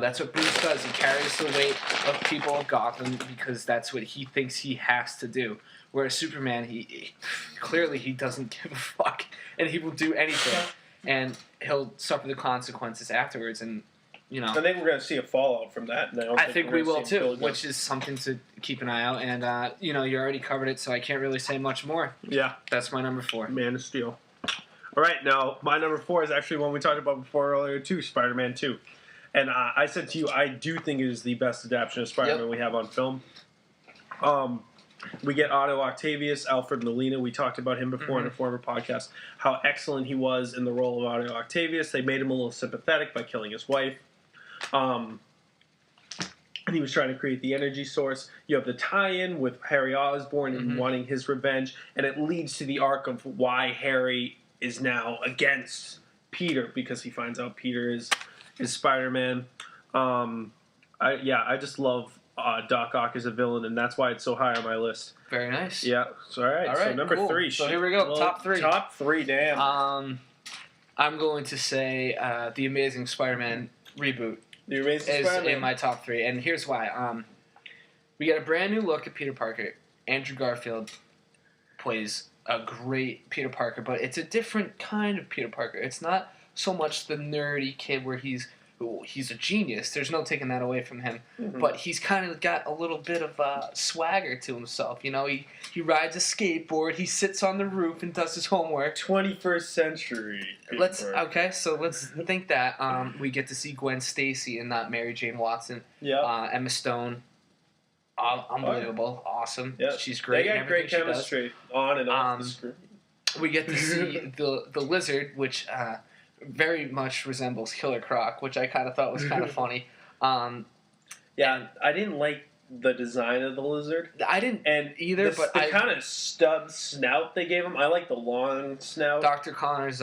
that's what Bruce does. He carries the weight of people of Gotham because that's what he thinks he has to do. Whereas Superman, he clearly doesn't give a fuck, and he will do anything, and he'll suffer the consequences afterwards. And I think we're going to see a fallout from that. And I think we will too, which is something to keep an eye out. And you already covered it, so I can't really say much more. Yeah, that's my number 4. Man of Steel. All right, now my number 4 is actually one we talked about before earlier too, Spider-Man 2. And I said to you, I do think it is the best adaptation of Spider-Man we have on film. We get Otto Octavius, Alfred Molina. We talked about him before in a former podcast, how excellent he was in the role of Otto Octavius. They made him a little sympathetic by killing his wife. And he was trying to create the energy source. You have the tie-in with Harry Osborn and wanting his revenge, and it leads to the arc of why Harry is now against Peter, because he finds out Peter is Spider-Man. I just love Doc Ock as a villain, and that's why it's so high on my list. Very nice. Yeah. So, all right. So number 3. So here we go. Top 3. Top 3. Damn. I'm going to say the Amazing Spider-Man reboot. The Amazing is Spider-Man in my top 3, and here's why. We got a brand new look at Peter Parker. Andrew Garfield plays a great Peter Parker, but it's a different kind of Peter Parker. It's not so much the nerdy kid where he's he's a genius. There's no taking that away from him. Mm-hmm. But he's kind of got a little bit of swagger to himself. You know, he rides a skateboard. He sits on the roof and does his homework. 21st century. Let's think that we get to see Gwen Stacy and not Mary Jane Watson. Yeah. Emma Stone. Unbelievable. Awesome. Yep. She's great. They got great chemistry on and off the screen. We get to see the lizard, which very much resembles Killer Croc, which I kind of thought was kind of funny. Yeah, I didn't like the design of the lizard. I didn't either, but the kind of stub snout they gave him. I like the long snout. Dr. Connors,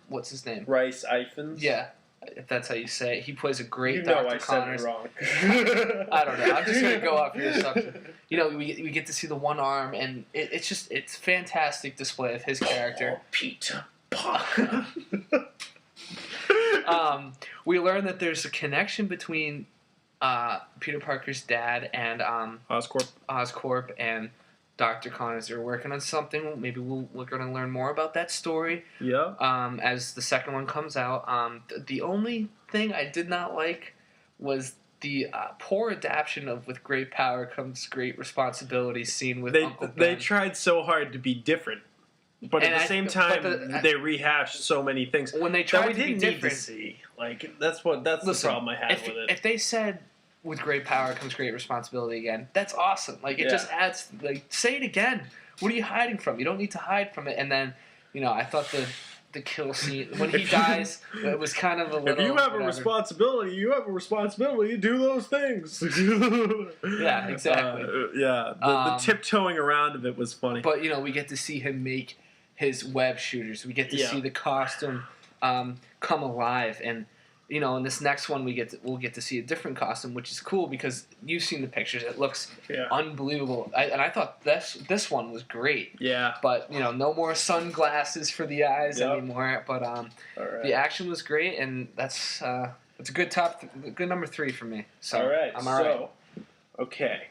what's his name? Rice Ifans. Yeah, if that's how you say it. He plays a great You Dr. know I Connors. said it wrong. I don't know. I'm just going to go off your assumption. You know, we get to see the one arm, and it's fantastic display of his character. Oh, Peter Parker. We learn that there's a connection between Peter Parker's dad and Oscorp and Dr. Connors. They're working on something. Maybe we're going to learn more about that story. Yeah. As the second one comes out. The only thing I did not like was the poor adaptation of "With Great Power Comes Great Responsibility" scene with Uncle Ben. They tried so hard to be different. But at the same time, they rehashed so many things when they tried that we to be didn't need different. to see. Like that's the problem I had with it. If they said "With great power comes great responsibility" again, that's awesome. Like it just adds. Like say it again. What are you hiding from? You don't need to hide from it. And then, I thought the kill scene when he dies, it was kind of a little. If you have a responsibility, you have a responsibility to do those things. Yeah, exactly. The tiptoeing around of it was funny. But we get to see him make his web shooters. We get to see the costume come alive, and in this next one we'll get to see a different costume, which is cool because you've seen the pictures. It looks unbelievable, and I thought this one was great. Yeah. But no more sunglasses for the eyes anymore. But the action was great, and that's it's a good good number 3 for me. So all right. I'm all right. Okay,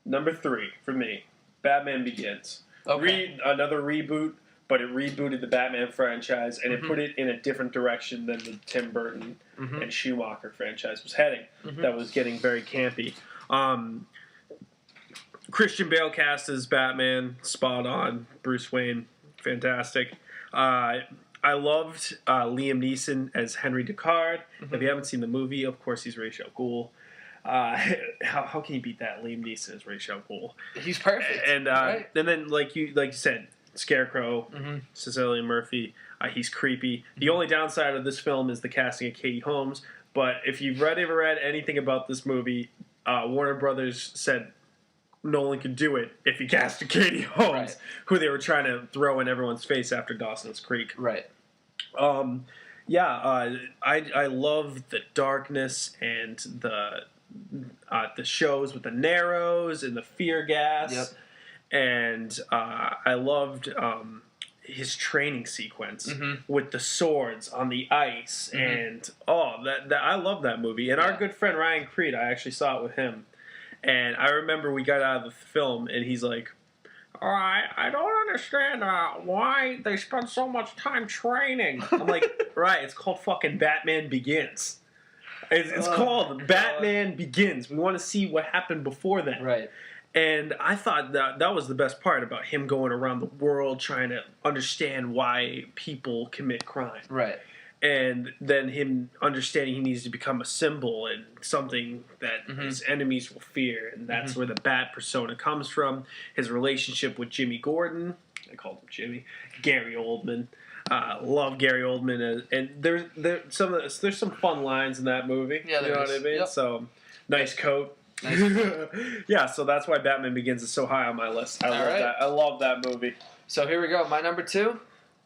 number 3 for me, Batman Begins. Okay. Another reboot. But it rebooted the Batman franchise, and it put it in a different direction than the Tim Burton and Schumacher franchise was heading. That was getting very campy. Christian Bale cast as Batman, spot on. Bruce Wayne, fantastic. I loved Liam Neeson as Henry Deckard. If you haven't seen the movie, of course he's Ra's al Ghul. How can you beat that? Liam Neeson as Ra's al Ghul. He's perfect. And right? and then like you said, Scarecrow, Cillian Murphy, he's creepy. The only downside of this film is the casting of Katie Holmes. But if you've ever read anything about this movie, Warner Brothers said Nolan could do it if he casted Katie Holmes, who they were trying to throw in everyone's face after Dawson's Creek. Right. I love the darkness and the shows with the Narrows and the fear gas. Yep. And I loved his training sequence with the swords on the ice, and I love that movie. And our good friend Ryan Creed, I actually saw it with him, and I remember we got out of the film, and he's like, I don't understand why they spend so much time training. I'm like, right, it's called fucking Batman Begins. It's called Batman Begins. We want to see what happened before that. Right. And I thought that was the best part about him going around the world trying to understand why people commit crime. Right. And then him understanding he needs to become a symbol and something that his enemies will fear. And that's where the Bat persona comes from. His relationship with Jimmy Gordon. I called him Jimmy. Gary Oldman. Love Gary Oldman. And there's some fun lines in that movie. Yeah, you know what I mean? Yep. So, nice coat. Yeah, so that's why Batman Begins is so high on my list. I love that movie. So here we go. My number 2.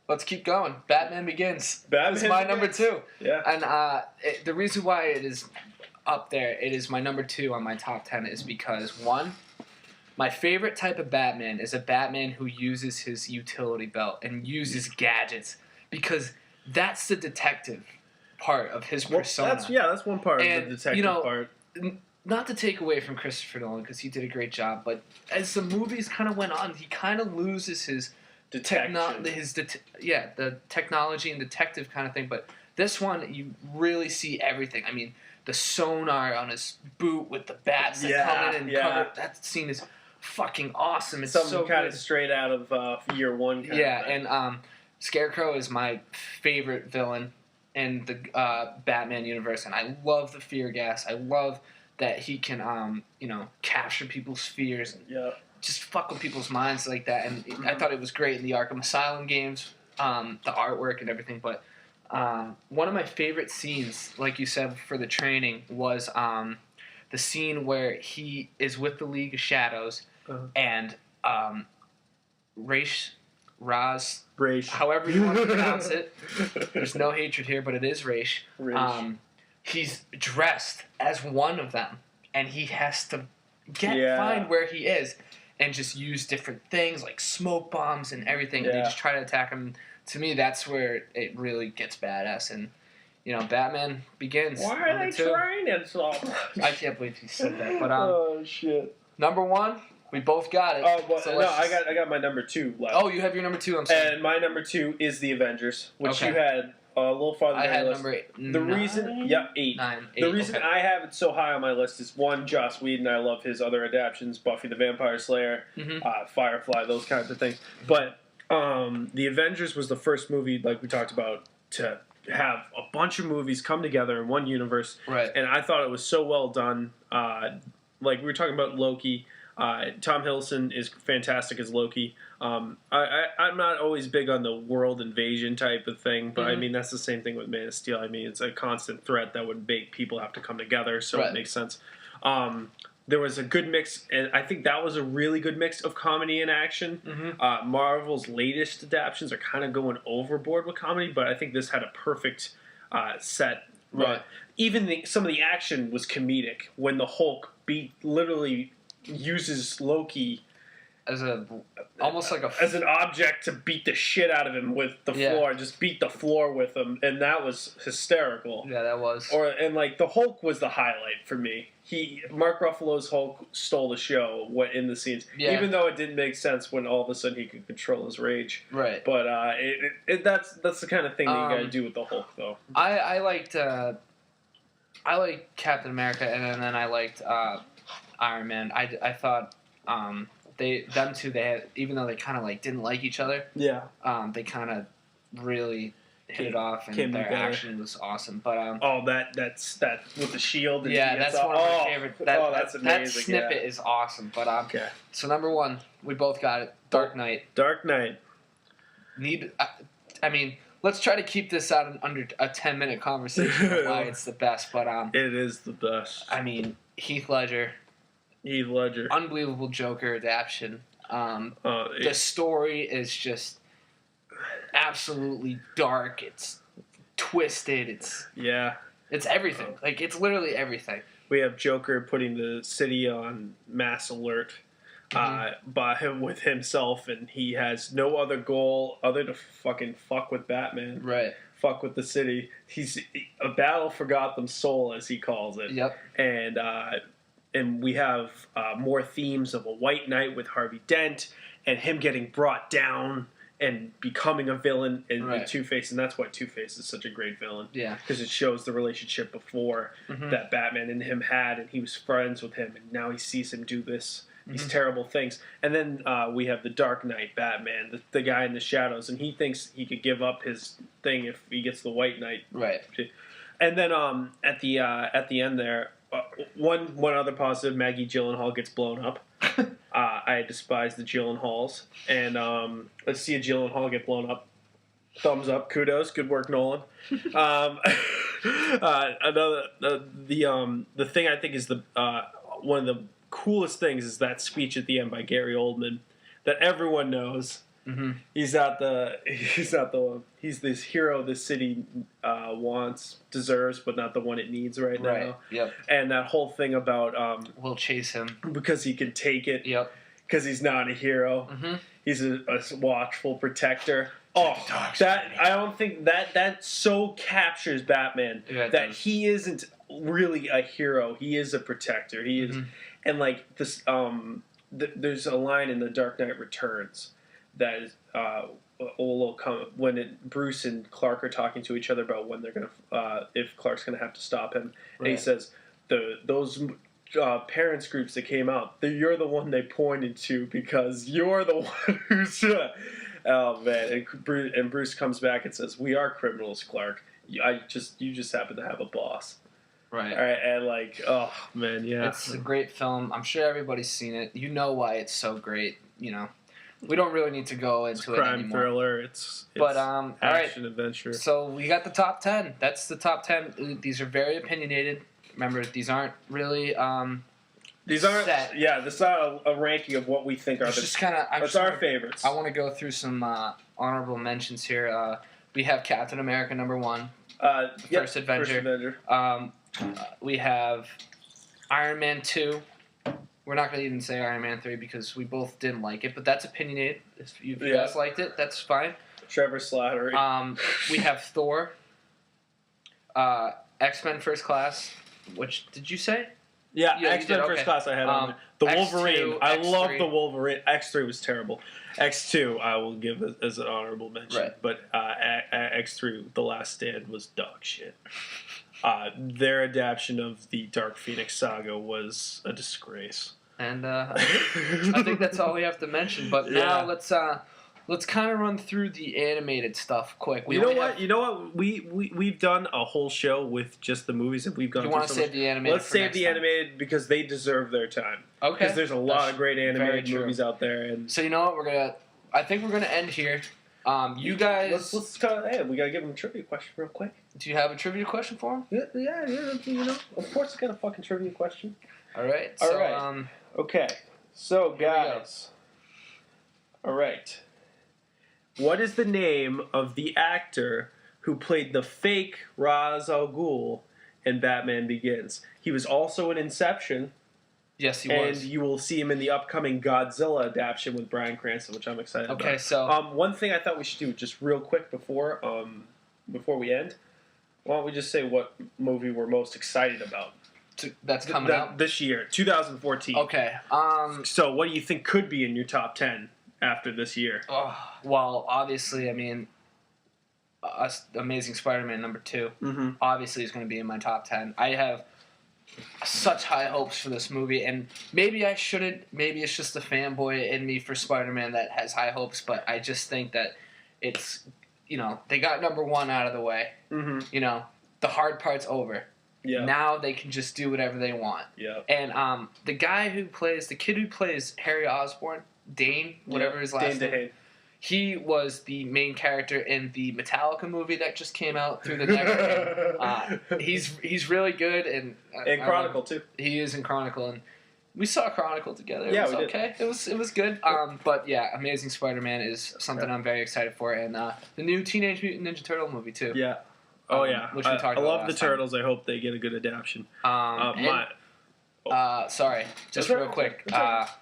Let's keep going. Batman Begins. That's my number 2. Yeah. And the reason why it is up there, it is my number 2 on my top 10, is because 1, my favorite type of Batman is a Batman who uses his utility belt and uses gadgets, because that's the detective part of his persona. That's one part of the detective part. Not to take away from Christopher Nolan, because he did a great job, but as the movies kind of went on, he kind of loses his the technology and detective kind of thing. But This one, you really see everything. I mean, the sonar on his boot with the bats that come in and cover. That scene is fucking awesome. It's something so kind of good. straight out of year one. Yeah, and Scarecrow is my favorite villain in the Batman universe, and I love the fear gas. I love that he can, capture people's fears and just fuck with people's minds like that. And I thought it was great in the Arkham Asylum games, the artwork and everything. But one of my favorite scenes, like you said, for the training was the scene where he is with the League of Shadows and Raz, however you want to pronounce it. There's no hatred here, but it is Raish. He's dressed as one of them, and he has to find where he is and just use different things like smoke bombs and everything. And they just try to attack him. To me, that's where it really gets badass. And Batman Begins. Why are they trying it so much? I can't believe he said that. But oh shit. Number one. We both got it. Oh, well, so I got my number 2 left. Oh, you have your number 2. I'm sorry. And my number 2 is the Avengers, which you had a little farther down the list. I had number 8. 9. The reason I have it so high on my list is one, Joss Whedon. I love his other adaptions, Buffy the Vampire Slayer, Firefly, those kinds of things. But the Avengers was the first movie, like we talked about, to have a bunch of movies come together in one universe. Right. And I thought it was so well done. Like we were talking about Loki. Tom Hiddleston is fantastic as Loki. I'm not always big on the world invasion type of thing, but I mean, that's the same thing with Man of Steel. I mean, it's a constant threat that would make people have to come together, so it makes sense. There was a good mix, and I think that was a really good mix of comedy and action. Marvel's latest adaptations are kind of going overboard with comedy, but I think this had a perfect set. Right. Even some of the action was comedic when the Hulk literally uses Loki as almost like as an object to beat the shit out of him with the floor, just beat the floor with him, and that was hysterical. Yeah, that was. And the Hulk was the highlight for me. Mark Ruffalo's Hulk stole the show in the scenes, even though it didn't make sense when all of a sudden he could control his rage. Right. But that's the kind of thing that you got to do with the Hulk, though. I liked Captain America, and then I liked Iron Man. I thought them two, they had, even though they kind of didn't like each other, they kind of really hit it off, and their action was awesome. But that's with the shield. And that's one of my favorite. That's amazing. That snippet is awesome. But so number 1, we both got it. Dark Knight. Dark Knight. Let's try to keep this out in under a 10-minute conversation of why it's the best. But it is the best. I mean, Heath Ledger. Unbelievable Joker adaptation. The story is just absolutely dark. It's twisted. It's everything. It's literally everything. We have Joker putting the city on mass alert by him with himself, and he has no other goal other to fucking fuck with Batman. Right. Fuck with the city. He's a battle for Gotham's soul, as he calls it. Yep. And we have more themes of a White Knight with Harvey Dent and him getting brought down and becoming a villain with Two-Face. And that's why Two-Face is such a great villain. Yeah. Because it shows the relationship before that Batman and him had, and he was friends with him, and now he sees him do these terrible things. And then we have the Dark Knight Batman, the guy in the shadows, and he thinks he could give up his thing if he gets the White Knight. Right. And then at the end there, one other positive, Maggie Gyllenhaal gets blown up. I despise the Gyllenhaals, and let's see a Gyllenhaal get blown up. Thumbs up, kudos, good work, Nolan. The thing I think is one of the coolest things is that speech at the end by Gary Oldman that everyone knows. He's this hero this city deserves, but not the one it needs right now. Right. Yep. And that whole thing about we'll chase him because he can take it. Yep. Because he's not a hero. He's a watchful protector. Oh, I don't think that so captures Batman that he isn't really a hero. He is a protector. He is, and this. There's a line in The Dark Knight Returns that is little comment when Bruce and Clark are talking to each other about when they're gonna if Clark's gonna have to stop him, and he says those parents groups that came out, you're the one they pointed to because you're the one who's oh man, and Bruce comes back and says, "We are criminals, Clark. You just happen to have a boss." Right. All right, and like, oh man, yeah, it's a great film. I'm sure everybody's seen it. You know why it's so great. You know, we don't really need to go into it anymore. Crime thriller. It's all action right. adventure. So we got the top 10. That's the top 10. These are very opinionated. Remember, these aren't really these aren't set. Yeah, this is not a ranking of what we think are our favorites. I want to go through some honorable mentions here. We have Captain America #1. First Avenger. We have Iron Man 2. We're not going to even say Iron Man 3 because we both didn't like it, but that's opinionated. If you guys liked it, that's fine. Trevor Slattery. We have Thor. X-Men First Class. Which, did you say? Yeah, X-Men First Class I had on there. The X2, Wolverine. I X3. love the Wolverine. X3 was terrible. X2 I will give as an honorable mention. Right. But X3, The Last Stand, was dog shit. Their adaptation of the Dark Phoenix saga was a disgrace. And I think that's all we have to mention. But now let's kind of run through the animated stuff quick. You know what? We've done a whole show with just the movies that we've gone through. You want to save the animated? Let's save the animated because they deserve their time. Okay. Because there's a lot of great animated movies out there. And so you know what? I think we're gonna end here. You guys. Let's hey, we gotta give them a trivia question real quick. Do you have a trivia question for him? Yeah. You know, of course, I got a fucking trivia question. All right. All right. Okay. So guys. All right. What is the name of the actor who played the fake Ra's al Ghul in Batman Begins? He was also in Inception. Yes, he was. And you will see him in the upcoming Godzilla adaptation with Bryan Cranston, which I'm excited about. Okay, so one thing I thought we should do just real quick before we end. Why don't we just say what movie we're most excited about? That's coming out this year, 2014. Okay. So what do you think could be in your top 10 after this year? Well, obviously, I mean, Amazing Spider-Man #2 obviously is going to be in my top 10. I have such high hopes for this movie, and maybe I shouldn't. Maybe it's just the fanboy in me for Spider-Man that has high hopes, but I just think that it's, they got #1 out of the way. The hard part's over. Yeah. Now they can just do whatever they want. Yeah. And the kid who plays Harry Osborn, Dane, whatever his last name. He was the main character in the Metallica movie that just came out through the neck. He's really good, and Chronicle too. He is in Chronicle, and we saw Chronicle together. It was okay. It was good. But yeah, Amazing Spider-Man is something I'm very excited for, and the new Teenage Mutant Ninja Turtle movie too. Yeah. Oh yeah. Which we talked about. I love the Turtles. I hope they get a good adaptation. Sorry, just real quick.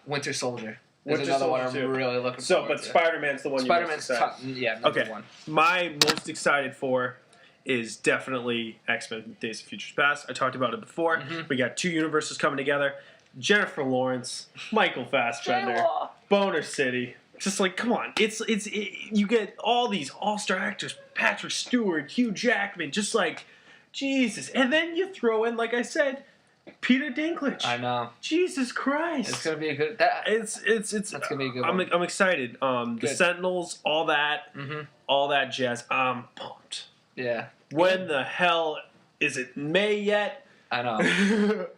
Winter Soldier. There's another one I'm really looking forward to. But Spider-Man's the one you're most excited. #1. My most excited for is definitely X-Men Days of Future Past. I talked about it before. We got 2 universes coming together. Jennifer Lawrence, Michael Fassbender, Boner City. Just like, come on. You get all these all-star actors, Patrick Stewart, Hugh Jackman, just like, Jesus. And then you throw in, like I said, Peter Dinklage. I know. Jesus Christ. It's gonna be a good. That's gonna be a good one. I'm excited. The Sentinels, all that jazz. I'm pumped. Yeah. When the hell is it? May yet? I know.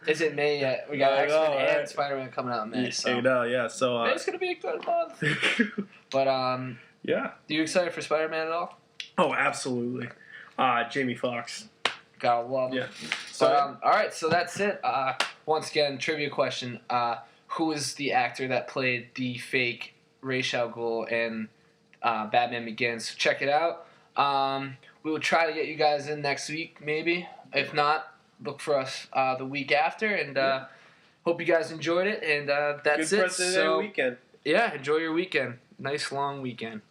Is it May yet? We got X-Men and Spider-Man coming out in May. So. Yeah. So May's gonna be a good month. But yeah. Are you excited for Spider-Man at all? Oh, absolutely. Jamie Foxx. Gotta love him. Yeah. So, all right, so that's it. Once again, trivia question. Who is the actor that played the fake Ra's al Ghul in Batman Begins? Check it out. We will try to get you guys in next week, maybe. If not, look for us the week after. And hope you guys enjoyed it. And that's Good it. President Day weekend. Yeah, enjoy your weekend. Nice long weekend.